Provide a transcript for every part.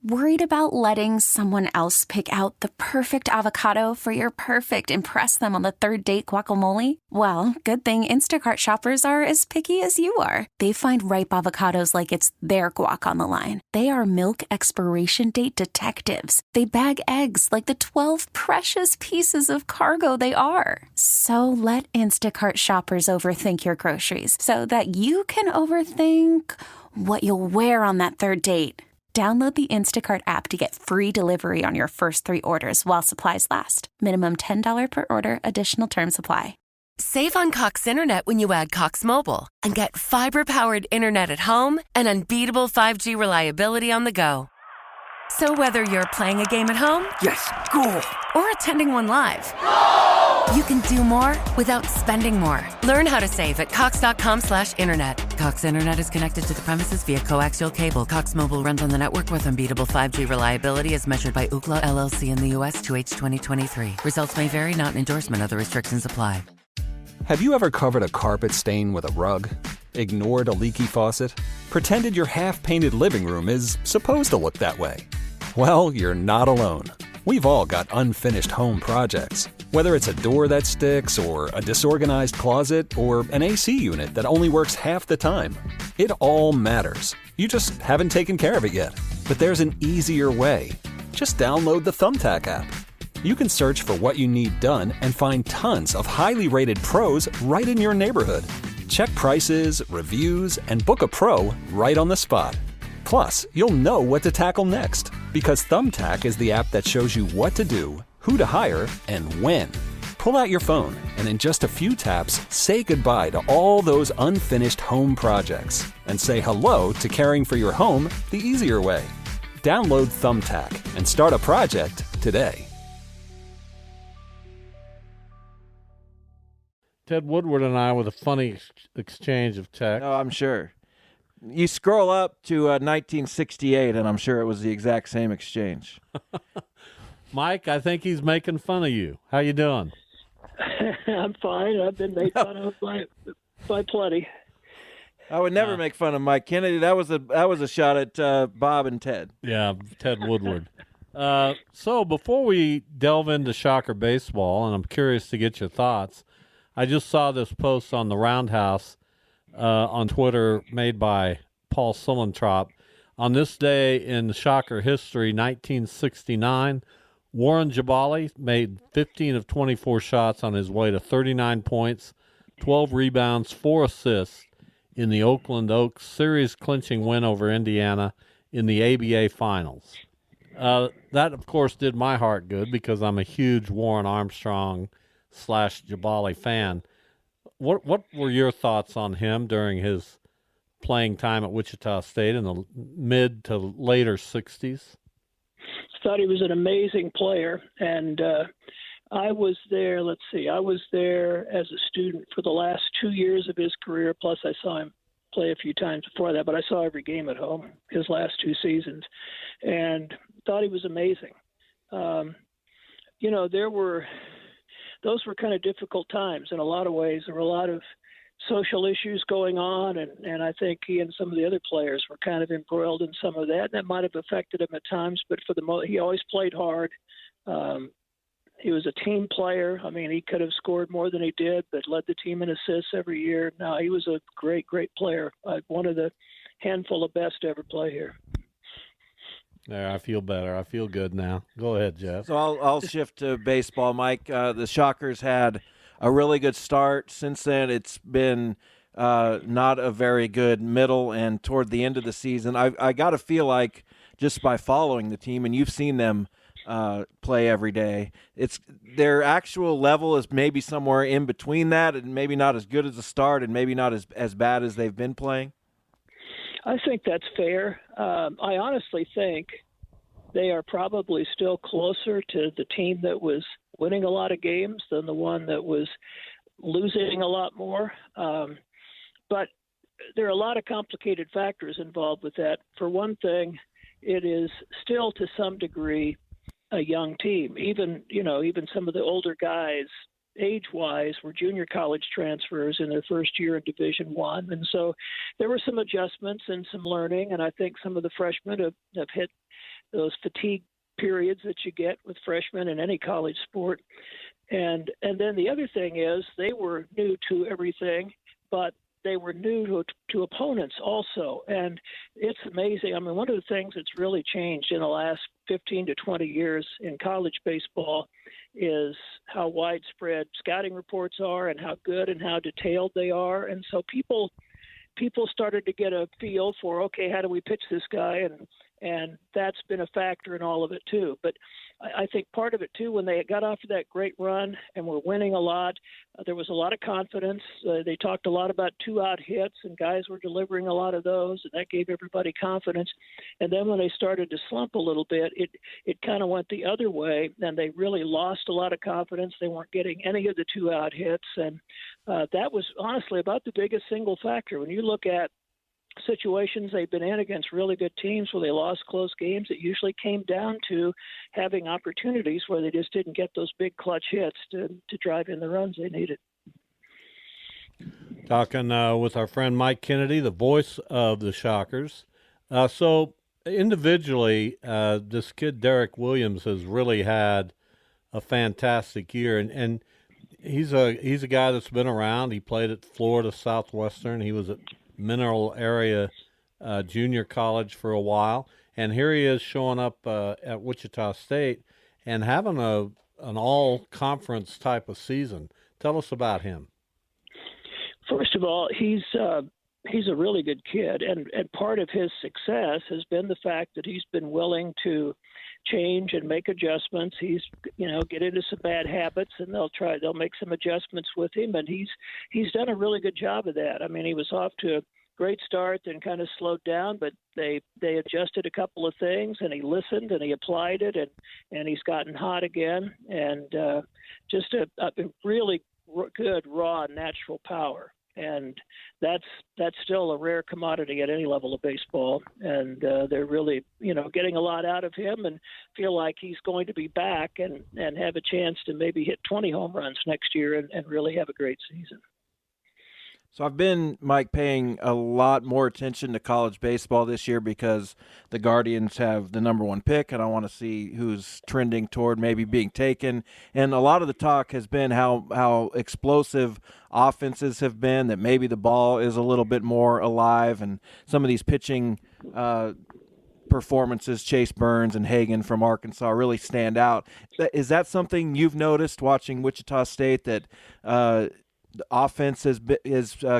Worried about letting someone else pick out the perfect avocado for your perfect impress them on the third date guacamole? Well, good thing Instacart shoppers are as picky as you are. They find ripe avocados like it's their guac on the line. They are milk expiration date detectives. They bag eggs like the 12 precious pieces of cargo they are. So let Instacart shoppers overthink your groceries so that you can overthink what you'll wear on that third date. Download the Instacart app to get free delivery on your first 3 orders while supplies last. Minimum $10 per order. Additional terms apply. Save on Cox Internet when you add Cox Mobile and get fiber-powered internet at home and unbeatable 5G reliability on the go. So whether you're playing a game at home, yes, goal, or attending one live, you can do more without spending more. Learn how to save at cox.com/internet. Cox Internet is connected to the premises via coaxial cable. Cox Mobile runs on the network with unbeatable 5G reliability as measured by Ookla LLC in the U.S. 2H 2023. Results may vary, not an endorsement. Other restrictions apply. Have you ever covered a carpet stain with a rug? Ignored a leaky faucet? Pretended your half-painted living room is supposed to look that way? Well, you're not alone. We've all got unfinished home projects. Whether it's a door that sticks, or a disorganized closet, or an AC unit that only works half the time. It all matters. You just haven't taken care of it yet. But there's an easier way. Just download the Thumbtack app. You can search for what you need done and find tons of highly rated pros right in your neighborhood. Check prices, reviews, and book a pro right on the spot. Plus, you'll know what to tackle next, because Thumbtack is the app that shows you what to do, who to hire, and when. Pull out your phone and in just a few taps, say goodbye to all those unfinished home projects and say hello to caring for your home the easier way. Download Thumbtack and start a project today. Ted Woodward and I with a funny exchange of text. Oh, I'm sure. You scroll up to 1968, and I'm sure it was the exact same exchange. Mike, I think he's making fun of you. How you doing? I'm fine. I've been made fun of by plenty. I would never make fun of Mike Kennedy. That was a shot at Bob and Ted. Yeah, Ted Woodward. So before we delve into Shocker baseball, and I'm curious to get your thoughts, I just saw this post on the Roundhouse on Twitter made by Paul Sulentrop. On this day in Shocker history, 1969, Warren Jabali made 15 of 24 shots on his way to 39 points, 12 rebounds, 4 assists in the Oakland Oaks series-clinching win over Indiana in the ABA Finals. That, of course, did my heart good because I'm a huge Warren Armstrong / Jabali fan. What were your thoughts on him during his playing time at Wichita State in the mid to later 60s? I thought he was an amazing player, and I was there. I was there as a student for the last 2 years of his career, plus I saw him play a few times before that, but I saw every game at home his last 2 seasons, and thought he was amazing. Those were kind of difficult times in a lot of ways. There were a lot of social issues going on, and I think he and some of the other players were kind of embroiled in some of that. That might have affected him at times, but he always played hard. He was a team player. I mean, he could have scored more than he did, but led the team in assists every year. No, he was a great, great player. One of the handful of best to ever play here. There, I feel better. I feel good now. Go ahead, Jeff. So I'll shift to baseball, Mike. The Shockers had a really good start. Since then, it's been not a very good middle, and toward the end of the season, I got to feel like just by following the team, and you've seen them play every day, it's their actual level is maybe somewhere in between that, and maybe not as good as the start, and maybe not as bad as they've been playing. I think that's fair. I honestly think they are probably still closer to the team that was winning a lot of games than the one that was losing a lot more. But there are a lot of complicated factors involved with that. For one thing, it is still to some degree a young team. Even some of the older guys, age-wise, were junior college transfers in their first year in Division I. And so there were some adjustments and some learning, and I think some of the freshmen have hit those fatigue periods that you get with freshmen in any college sport. And then the other thing is they were new to everything, but they were new to opponents also. And it's amazing. I mean, one of the things that's really changed in the last 15 to 20 years in college baseball is how widespread scouting reports are and how good and how detailed they are. And so people started to get a feel for, okay, how do we pitch this guy? And that's been a factor in all of it too. But I think part of it too, when they got off of that great run and were winning a lot, there was a lot of confidence. They talked a lot about 2-out hits, and guys were delivering a lot of those, and that gave everybody confidence. And then when they started to slump a little bit, it kind of went the other way, and they really lost a lot of confidence. They weren't getting any of the 2-out hits, and that was honestly about the biggest single factor. When you look at situations they've been in against really good teams where they lost close games, it usually came down to having opportunities where they just didn't get those big clutch hits to drive in the runs they needed. Talking with our friend Mike Kennedy, the voice of the Shockers. So individually, this kid Derek Williams has really had a fantastic year, and he's a guy that's been around. He played at Florida Southwestern. He was at Mineral Area Junior College for a while, and here he is showing up at Wichita State and having an all-conference type of season. Tell us about him. First of all, he's a really good kid, and part of his success has been the fact that he's been willing to change and make adjustments. He's get into some bad habits, and they'll make some adjustments with him, and he's done a really good job of that. I mean, he was off to a great start, then kind of slowed down, but they adjusted a couple of things, and he listened and he applied it, and he's gotten hot again, and just a really good raw natural power. And that's still a rare commodity at any level of baseball. And they're really, getting a lot out of him and feel like he's going to be back and have a chance to maybe hit 20 home runs next year and really have a great season. So I've been, Mike, paying a lot more attention to college baseball this year because the Guardians have the number 1 pick, and I want to see who's trending toward maybe being taken. And a lot of the talk has been how explosive offenses have been, that maybe the ball is a little bit more alive, and some of these pitching performances, Chase Burns and Hagan from Arkansas, really stand out. Is that something you've noticed watching Wichita State, that the offense has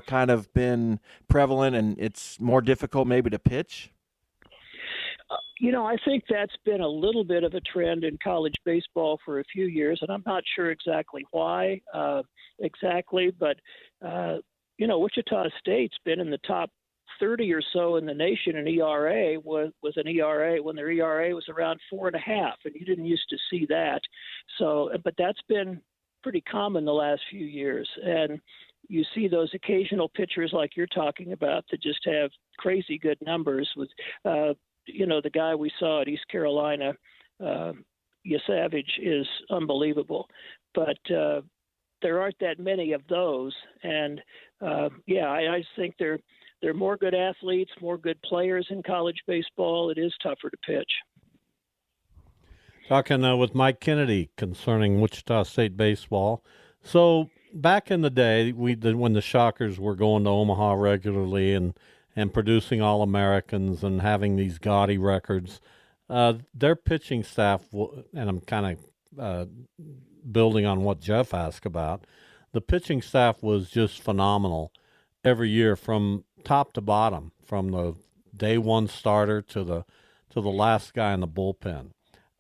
kind of been prevalent and it's more difficult maybe to pitch? I think that's been a little bit of a trend in college baseball for a few years, and I'm not sure exactly why but Wichita State's been in the top 30 or so in the nation in ERA was an ERA when their ERA was around 4.5, and you didn't used to see that. So, but that's been pretty common the last few years, and you see those occasional pitchers like you're talking about that just have crazy good numbers. With the guy we saw at East Carolina, Yasavage, is unbelievable, but there aren't that many of those. And I just think there are more good athletes, more good players in college baseball. It is tougher to pitch. Talking with Mike Kennedy concerning Wichita State baseball. So back in the day, when the Shockers were going to Omaha regularly and producing All-Americans and having these gaudy records, their pitching staff, and I'm kind of building on what Jeff asked about, the pitching staff was just phenomenal every year from top to bottom, from the day one starter to the last guy in the bullpen.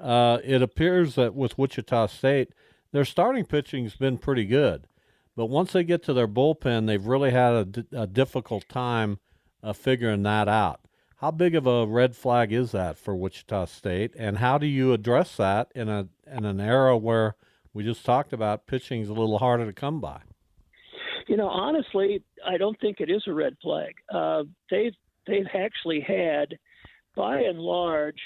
It appears that with Wichita State, their starting pitching's been pretty good, but once they get to their bullpen, they've really had a difficult time figuring that out. How big of a red flag is that for Wichita State, and how do you address that in an era where we just talked about pitching's a little harder to come by? Honestly, I don't think it is a red flag. They've actually had, by and large,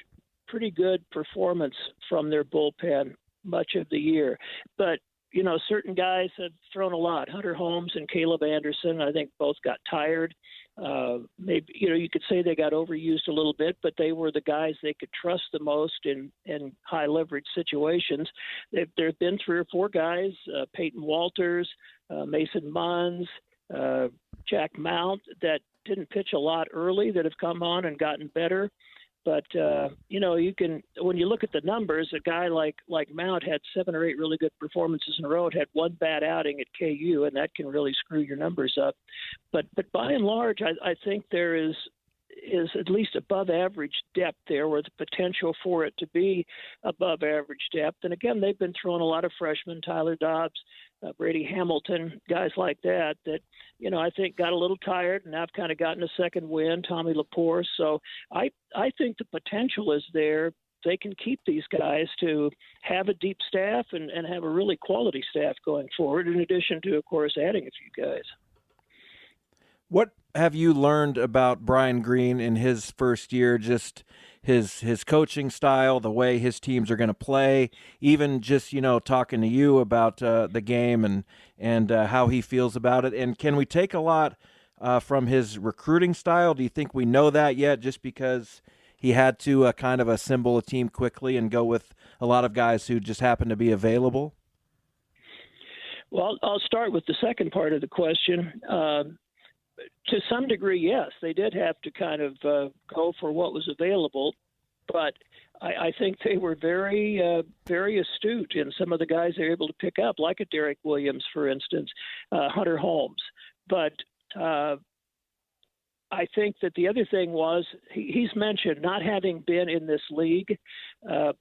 pretty good performance from their bullpen much of the year. But certain guys have thrown a lot. Hunter Holmes and Caleb Anderson, I think both got tired. Maybe, you could say they got overused a little bit, but they were the guys they could trust the most in high leverage situations. There have been 3 or 4 guys, Peyton Walters, Mason Munns, Jack Mount, that didn't pitch a lot early, that have come on and gotten better. But, you can, when you look at the numbers, a guy like Mount had 7 or 8 really good performances in a row. It had 1 bad outing at KU, and that can really screw your numbers up. But by and large, I think there is at least above average depth there, or the potential for it to be above average depth. And again, they've been throwing a lot of freshmen, Tyler Dobbs, Brady Hamilton, guys like that, I think got a little tired, and now have kind of gotten a second win, Tommy Laporte. So I think the potential is there. They can keep these guys to have a deep staff and have a really quality staff going forward, in addition to, of course, adding a few guys. What have you learned about Brian Green in his first year, just his coaching style, the way his teams are going to play, even just, talking to you about the game and how he feels about it? And can we take a lot from his recruiting style? Do you think we know that yet, just because he had to kind of assemble a team quickly and go with a lot of guys who just happen to be available? Well, I'll start with the second part of the question. To some degree, yes, they did have to kind of go for what was available, but I think they were very, very astute in some of the guys they were able to pick up, like a Derek Williams, for instance, Hunter Holmes. But I think that the other thing was he's mentioned not having been in this league.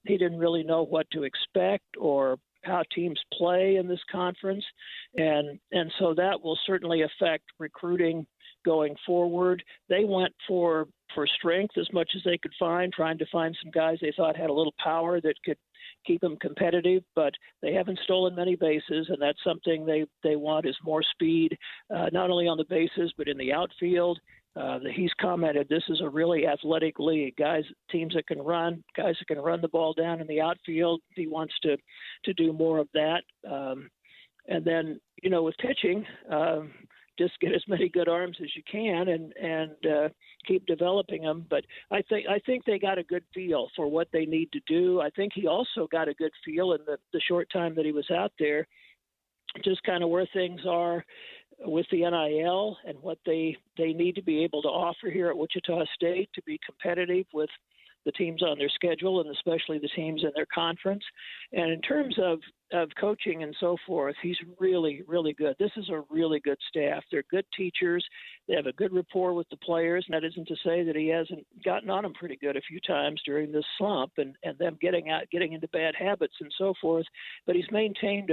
He didn't really know what to expect or how teams play in this conference, and so that will certainly affect recruiting going forward. They went for strength as much as they could find, trying to find some guys they thought had a little power that could keep them competitive, but they haven't stolen many bases, and that's something they want, is more speed, not only on the bases but in the outfield. He's commented this is a really athletic league. Teams that can run, guys that can run the ball down in the outfield. He wants to do more of that. And then, with pitching, just get as many good arms as you can and keep developing them. But I think they got a good feel for what they need to do. I think he also got a good feel in the short time that he was out there, just kind of where things are with the NIL and what they need to be able to offer here at Wichita State to be competitive with the teams on their schedule, and especially the teams in their conference. And in terms of coaching and so forth, he's really, really good. This is a really good staff. They're good teachers. They have a good rapport with the players. And that isn't to say that he hasn't gotten on them pretty good a few times during this slump and them getting into bad habits and so forth. But he's maintained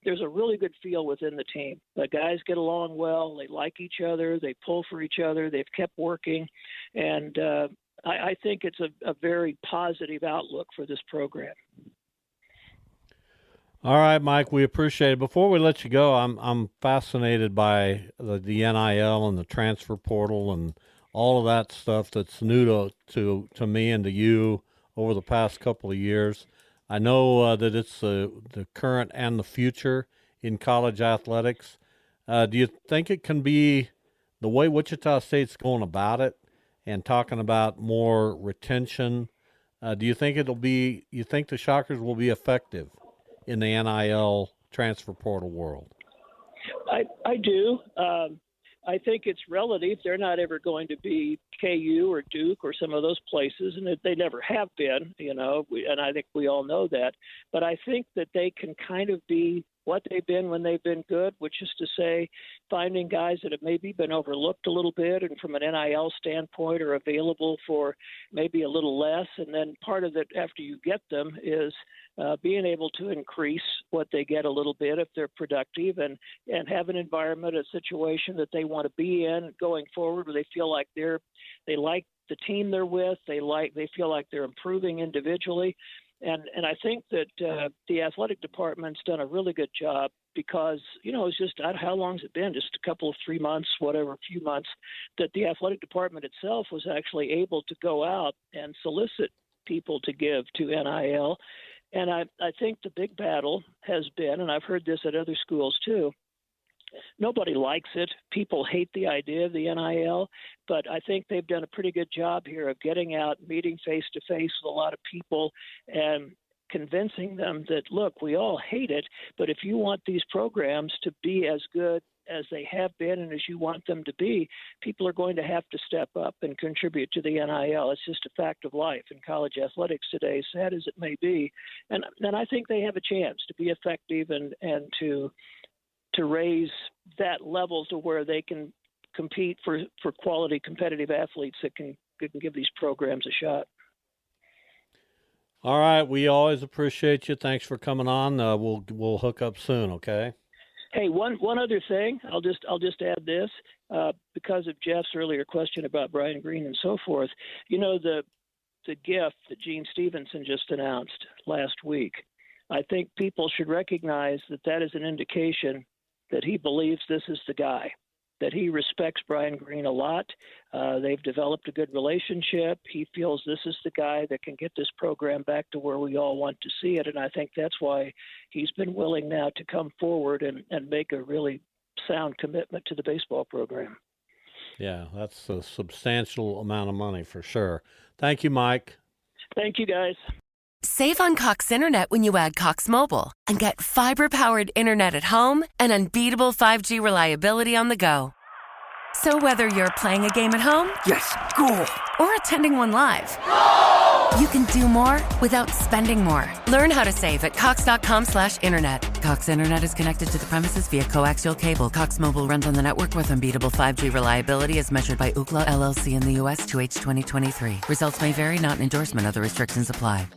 there's a really good feel within the team. The guys get along well. They like each other. They pull for each other. They've kept working. And I think it's a very positive outlook for this program. All right, Mike, we appreciate it. Before we let you go, I'm fascinated by the NIL and the transfer portal and all of that stuff that's new to me and to you over the past couple of years. I know that it's the current and the future in college athletics. Do you think it can be the way Wichita State's going about it and talking about more retention? Do you think you think the Shockers will be effective in the NIL transfer portal world? I do. I think it's relative. They're not ever going to be KU or Duke or some of those places, and they never have been, and I think we all know that. But I think that they can kind of be what they've been when they've been good, which is to say finding guys that have maybe been overlooked a little bit and from an NIL standpoint are available for maybe a little less. And then part of it after you get them is being able to increase what they get a little bit if they're productive and have an environment, a situation that they want to be in going forward where they feel like they like the team they're with, they feel like they're improving individually. And I think that the athletic department's done a really good job because, it's just how long has it been? Just a couple of 3 months, whatever, a few months, that the athletic department itself was actually able to go out and solicit people to give to NIL. And I think the big battle has been, and I've heard this at other schools too, nobody likes it. People hate the idea of the NIL, but I think they've done a pretty good job here of getting out, meeting face-to-face with a lot of people, and convincing them that, look, we all hate it, but if you want these programs to be as good as they have been and as you want them to be, people are going to have to step up and contribute to the NIL. It's just a fact of life in college athletics today, sad as it may be. And I think they have a chance to be effective and to raise that level to where they can compete for quality competitive athletes that can give these programs a shot. All right, we always appreciate you. Thanks for coming on. We'll hook up soon, okay? Hey, one other thing. I'll just add this because of Jeff's earlier question about Brian Green and so forth. You know, the gift that Gene Stevenson just announced last week. I think people should recognize that is an indication that he believes this is the guy, that he respects Brian Green a lot. They've developed a good relationship. He feels this is the guy that can get this program back to where we all want to see it. And I think that's why he's been willing now to come forward and make a really sound commitment to the baseball program. Yeah, that's a substantial amount of money for sure. Thank you, Mike. Thank you, guys. Save on Cox Internet when you add Cox Mobile and get fiber-powered internet at home and unbeatable 5G reliability on the go. So whether you're playing a game at home, Yes, goal! or attending one live, you can do more without spending more. Learn how to save at cox.com/internet. Cox Internet is connected to the premises via coaxial cable. Cox Mobile runs on the network with unbeatable 5G reliability as measured by Ookla LLC in the U.S. 2H 2023. Results may vary, not an endorsement. Other restrictions apply.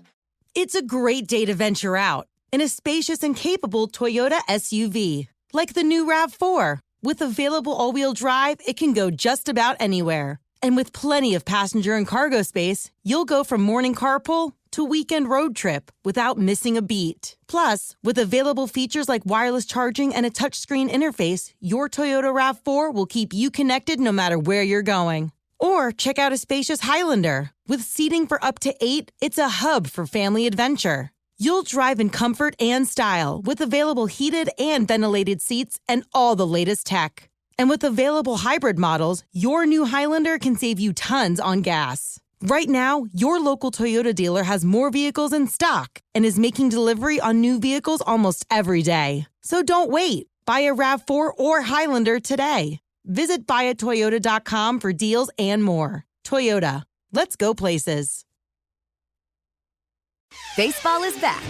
It's a great day to venture out in a spacious and capable Toyota SUV. Like the new RAV4. With available all-wheel drive, it can go just about anywhere. And with plenty of passenger and cargo space, you'll go from morning carpool to weekend road trip without missing a beat. Plus, with available features like wireless charging and a touchscreen interface, your Toyota RAV4 will keep you connected no matter where you're going. Or check out a spacious Highlander. With seating for up to 8, it's a hub for family adventure. You'll drive in comfort and style with available heated and ventilated seats and all the latest tech. And with available hybrid models, your new Highlander can save you tons on gas. Right now, your local Toyota dealer has more vehicles in stock and is making delivery on new vehicles almost every day. So don't wait. Buy a RAV4 or Highlander today. Visit buyatoyota.com for deals and more. Toyota, let's go places. Baseball is back,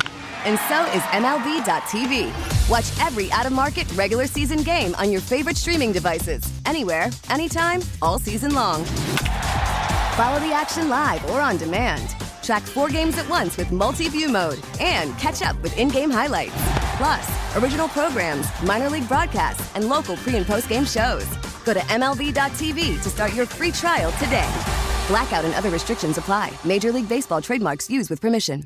and so is MLB.tv. Watch every out-of-market regular season game on your favorite streaming devices, anywhere, anytime, all season long. Follow the action live or on demand. Track 4 games at once with multi-view mode and catch up with in-game highlights. Plus, original programs, minor league broadcasts, and local pre- and post-game shows. Go to MLB.tv to start your free trial today. Blackout and other restrictions apply. Major League Baseball trademarks used with permission.